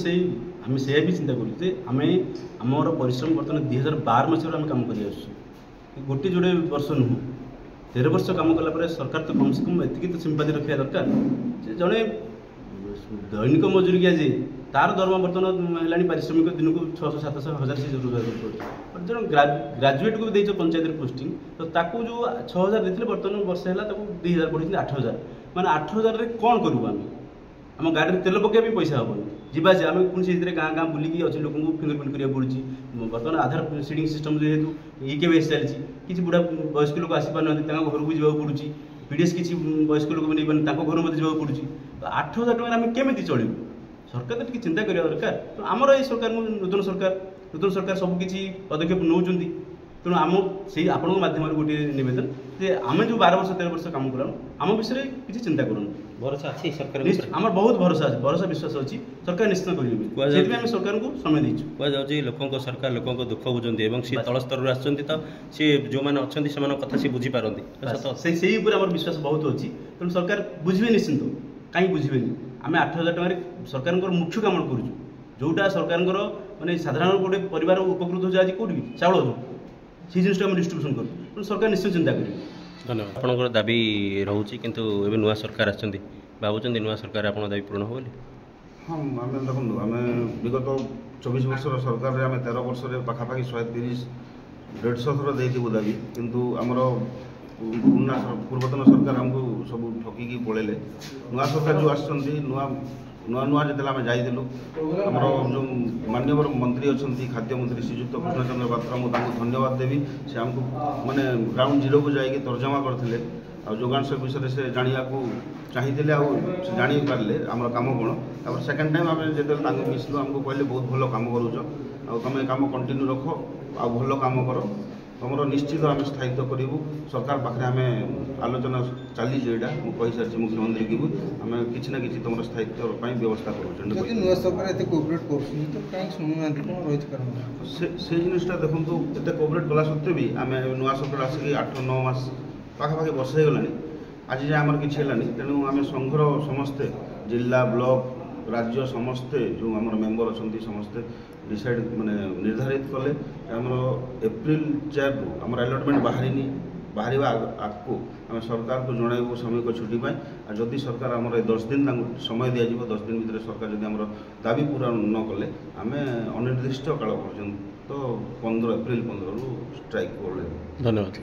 से आम से भी चिंता करें आम आमर परिश्रम बर्तमान 2012 मसीह आम कम कर गोटे जोड़े वर्ष नुह 13 वर्ष कम कला सरकार तो कम से कम एति तो सिंपाती रखा दरकार जड़े दैनिक मजूरिया जे तार दरमा बर्तमान है पारिश्रमिक दिन को 600-700-1000 से रोजगार कर जन ग्राजुएट को भी पंचायत पोस्टिंग तो ताकू जो 6000 देते बर्तमान वर्ष है 2000 बढ़ी 8000 माने 8000 कौन करूँ आम गाड़ी में तेल पकड़ भी पैसा हेनी जीवा से आम पुणी से गाँ गाँ बुलिकी अच्छे लोक फिंगरप्रिंट करा पड़ी बर्तमान आधार सीडिंग सिस्टम जेहेतु ईकेवाईसी चलती किसी बुढ़ा वयस्क लोक आसपार घर को जावाक पड़ुची पीडीएस किसी वयस्क लोक नहीं घर जावाक पड़ुची 8000 टଙ୍କା आम केमी चलू सरकार तो टी चिंता करा दरकार तो आमर ये सरकार नूतन सरकार सबकि पदक्षेप नौ तेणु आम से आपण मध्यम गोटे नवेदन जे आम जो 12 वर्ष 13 वर्ष काम करूँ आम विषय किसी चिंता करूँ भरोसा अच्छी सरकार आम बहुत भरोसा विश्वास अच्छी सरकार निश्चित करेंगे आम सरकार को समय देचु कहुच्छे लोक सरकार लोक दुख बुझे सी तल स्तर आसो सी जो मैंने अच्छा कथा सी बुझीपारती से विश्वास बहुत अच्छी तेणु सरकार बुझे निश्चिंत कहीं बुझे आम 8000 टकर सरकार मुख्य कम करूँ जोटा सरकार मानने साधारण गोटे परिवार उपकृत हो आज कौटी चाउल से जिन डिस्ट्रीब्यूशन करूँ सरकार निश्चय चिंता करेंगे धन्यवाद आपंकर दाबी रोचे किंतु एवं नुआ सरकार आछंती भावुଛନ୍ତି नुआ सरकार आप दाबी पूर्ण हो बोली हाँ आम देखो आम विगत 24 वर्ष सरकार आम 13 वर्ष पाखापाखि 130-150 थर देबू दाबी किंतु आमर पूर्वतन सरकार आमको सब ठकिकी पड़े नुआ सरकार जो आसछंती नुआ नुआ जो आम जाइलु आमर जो माननीय मंत्री अच्छा खाद्य मंत्री श्रीजुक्त कृष्णचंद्र पात्र मुझे धन्यवाद देवी से आमको माने ग्राउंड जीरो को जाइए तर्जमा करते आ जोगान से विषय से जाना चाहिए जानी पारे आम कम कौन सेकेंड टाइम आम जो मिसलु आमको कहले बहुत भल कम करुच तुम कम कंटिन्यू रख आ भल कम कर तुम निश्चित आम स्थायित्व करूँ सरकार पाखे आम आलोचना चली यहाँ मुझे सारी मुख्यमंत्री की आम कि ना कि तुम स्थायित्व व्यवस्था से जिनटा देखो एत कोअपरेट कला सत्वे भी आम नुआ सरकार आसिक 8-9 मास पाखापाखि वर्ष हो गलानी आज जाए आमर किसी है तेणु आम संघर समस्ते जिला ब्लॉक राज्य समस्ते जो आम मेम्बर अच्छा समस्ते डिसाइड माने निर्धारित कले आमर एप्रिल 4 रु आमर अलटमेंट बाहर आगको आम सरकार को जनइबू सामयिक छुट्टी पाई जदि सरकार आमर 10 दिन समय दिज्व 10 दिन भितर सरकार जब आमर दाबी पूरा न कले आम अनिर्दिष्ट काल पर्यंत 15 एप्रिल 15 रु स्ट्राइक कर। धन्यवाद।